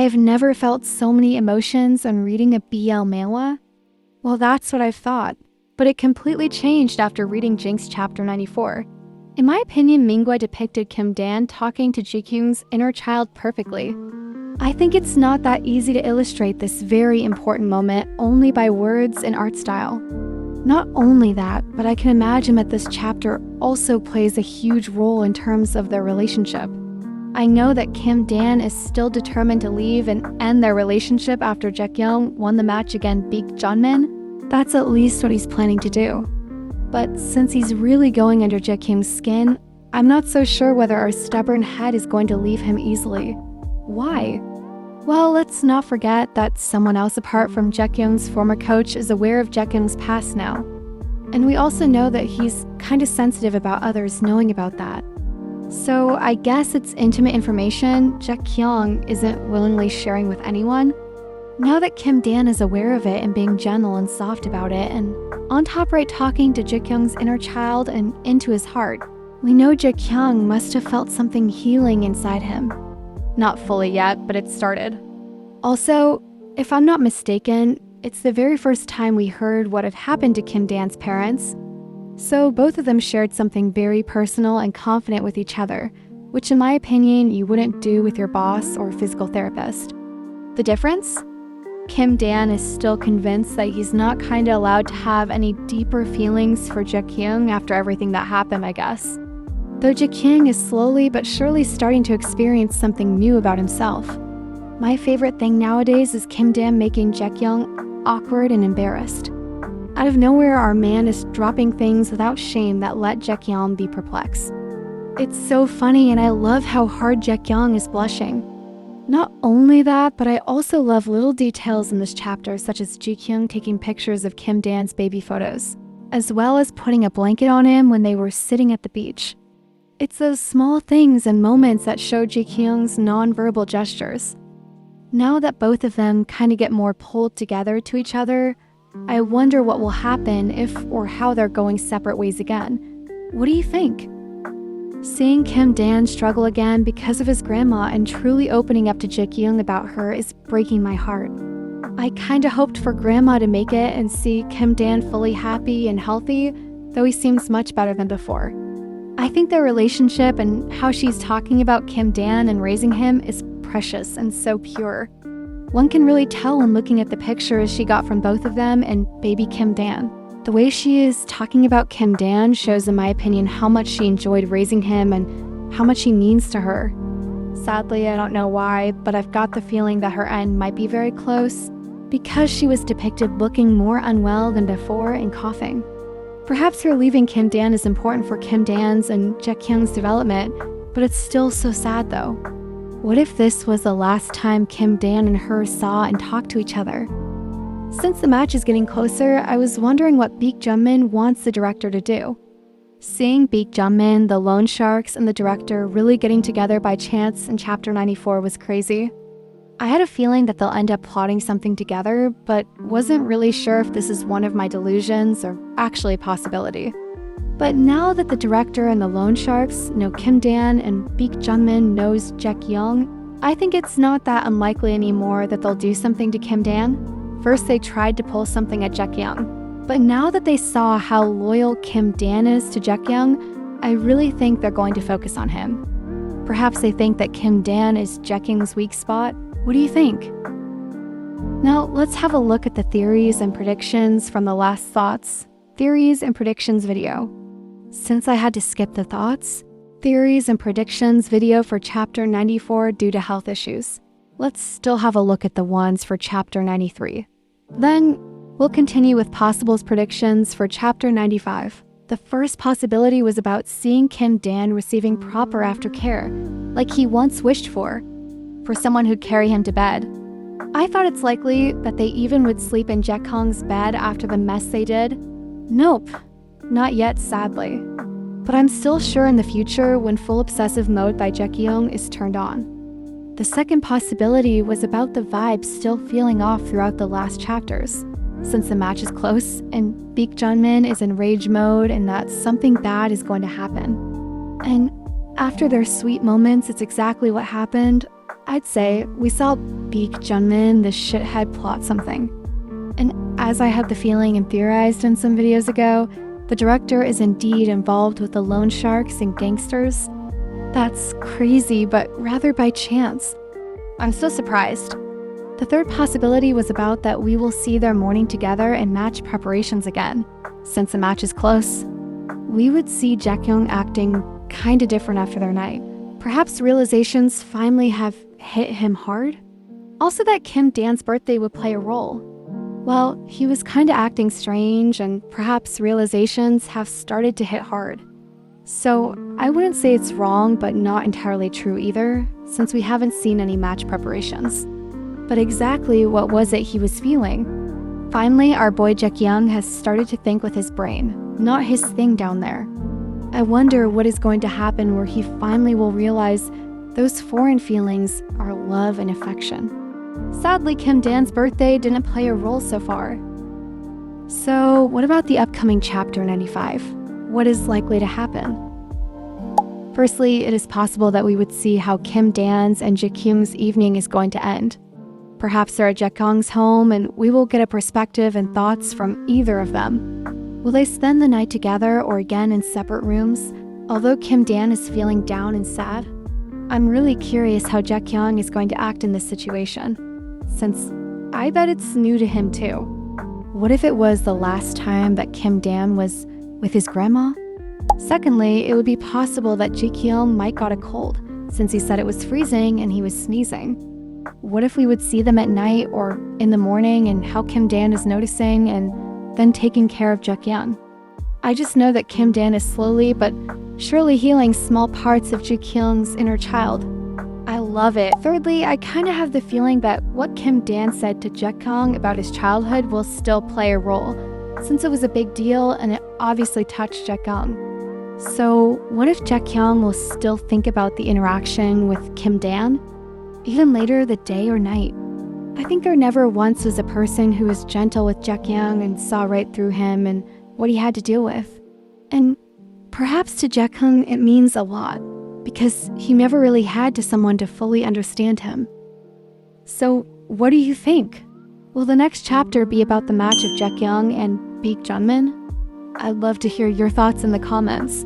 have never felt so many emotions on reading a BL manhwa. Well, that's what I've thought, but it completely changed after reading Jinx chapter 94. In my opinion, Manhwa depicted Kim Dan talking to Jaekyung's inner child perfectly. I think it's not that easy to illustrate this very important moment only by words and art style. Not only that, but I can imagine that this chapter also plays a huge role in terms of their relationship. I know that Kim Dan is still determined to leave and end their relationship after Jaekyung won the match against Baek Junmin. That's at least what he's planning to do. But since he's really going under Jaekyung's skin, I'm not so sure whether our stubborn head is going to leave him easily. Why? Well, let's not forget that someone else apart from Jaekyung's former coach is aware of Jaekyung's past now. And we also know that he's kind of sensitive about others knowing about that. So I guess it's intimate information Jaekyung isn't willingly sharing with anyone. Now that Kim Dan is aware of it and being gentle and soft about it, and on top right talking to Jaekyung's inner child and into his heart, we know Jaekyung must have felt something healing inside him. Not fully yet, but it started. Also, if I'm not mistaken, it's the very first time we heard what had happened to Kim Dan's parents. So both of them shared something very personal and confident with each other, which in my opinion you wouldn't do with your boss or physical therapist. The difference? Kim Dan is still convinced that he's not kinda allowed to have any deeper feelings for Jaekyung after everything that happened, I guess. Though Jaekyung is slowly but surely starting to experience something new about himself. My favorite thing nowadays is Kim Dan making Jaekyung awkward and embarrassed. Out of nowhere, our man is dropping things without shame that let Jaekyung be perplexed. It's so funny, and I love how hard Jaekyung is blushing. Not only that, but I also love little details in this chapter, such as Jaekyung taking pictures of Kim Dan's baby photos, as well as putting a blanket on him when they were sitting at the beach. It's those small things and moments that show Jaekyung's non-verbal gestures. Now that both of them kind of get more pulled together to each other, I wonder what will happen if or how they're going separate ways again. What do you think? Seeing Kim Dan struggle again because of his grandma and truly opening up to Jaekyung about her is breaking my heart. I kinda hoped for grandma to make it and see Kim Dan fully happy and healthy, though he seems much better than before. I think their relationship and how she's talking about Kim Dan and raising him is precious and so pure. One can really tell when looking at the pictures she got from both of them and baby Kim Dan. The way she is talking about Kim Dan shows, in my opinion, how much she enjoyed raising him and how much he means to her. Sadly, I don't know why, but I've got the feeling that her end might be very close because she was depicted looking more unwell than before and coughing. Perhaps her leaving Kim Dan is important for Kim Dan's and Jaekyung's development, but it's still so sad though. What if this was the last time Kim Dan and her saw and talked to each other? Since the match is getting closer, I was wondering what Baek Junmin wants the director to do. Seeing Baek Junmin, the loan sharks, and the director really getting together by chance in chapter 94 was crazy. I had a feeling that they'll end up plotting something together, but wasn't really sure if this is one of my delusions or actually a possibility. But now that the director and the loan sharks know Kim Dan and Baek Junmin knows Jaekyung, I think it's not that unlikely anymore that they'll do something to Kim Dan. First they tried to pull something at Jaekyung, but now that they saw how loyal Kim Dan is to Jaekyung, I really think they're going to focus on him. Perhaps they think that Kim Dan is Jaekyung's weak spot. What do you think? Now let's have a look at the theories and predictions from the Last Thoughts Theories and Predictions video. Since I had to skip the thoughts, theories and predictions video for chapter 94 due to health issues, let's still have a look at the ones for chapter 93. Then we'll continue with possibles predictions for chapter 95. The first possibility was about seeing Kim Dan receiving proper aftercare, like he once wished for someone who'd carry him to bed. I thought it's likely that they even would sleep in Jaekyung's bed after the mess they did. Nope, not yet, sadly. But I'm still sure in the future when full obsessive mode by Jaekyung is turned on. The second possibility was about the vibes still feeling off throughout the last chapters, since the match is close and Baek Junmin is in rage mode and that something bad is going to happen. And after their sweet moments, it's exactly what happened. I'd say we saw Baek Junmin, the shithead, plot something. And as I have the feeling and theorized in some videos ago, the director is indeed involved with the loan sharks and gangsters. That's crazy, but rather by chance. I'm so surprised. The third possibility was about that we will see their morning together and match preparations again. Since the match is close, we would see Jaekyung acting kinda different after their night. Perhaps realizations finally have hit him hard? Also that Kim Dan's birthday would play a role. Well, he was kinda acting strange and perhaps realizations have started to hit hard. So I wouldn't say it's wrong, but not entirely true either, since we haven't seen any match preparations. But exactly what was it he was feeling? Finally, our boy Jaekyung has started to think with his brain, not his thing down there. I wonder what is going to happen where he finally will realize those foreign feelings are love and affection. Sadly, Kim Dan's birthday didn't play a role so far. So what about the upcoming chapter 95? What is likely to happen? Firstly, it is possible that we would see how Kim Dan's and Jaekyung's evening is going to end. Perhaps they're at Jaekyung's home and we will get a perspective and thoughts from either of them. Will they spend the night together or again in separate rooms, although Kim Dan is feeling down and sad? I'm really curious how Jaekyung is going to act in this situation, since I bet it's new to him too. What if it was the last time that Kim Dan was with his grandma? Secondly, it would be possible that Jaekyung might got a cold, since he said it was freezing and he was sneezing. What if we would see them at night or in the morning and how Kim Dan is noticing and then taking care of Jaekyung? I just know that Kim Dan is slowly but surely healing small parts of Jaekyung's inner child. I love it. Thirdly, I kind of have the feeling that what Kim Dan said to Jaekyung about his childhood will still play a role, since it was a big deal and it obviously touched Jaekyung. So what if Jaekyung will still think about the interaction with Kim Dan, even later the day or night? I think there never once was a person who was gentle with Jaekyung and saw right through him and what he had to deal with. And perhaps to Jaekyung it means a lot, because he never really had to someone to fully understand him. So what do you think? Will the next chapter be about the match of Jaekyung and Baek Junmin? I'd love to hear your thoughts in the comments.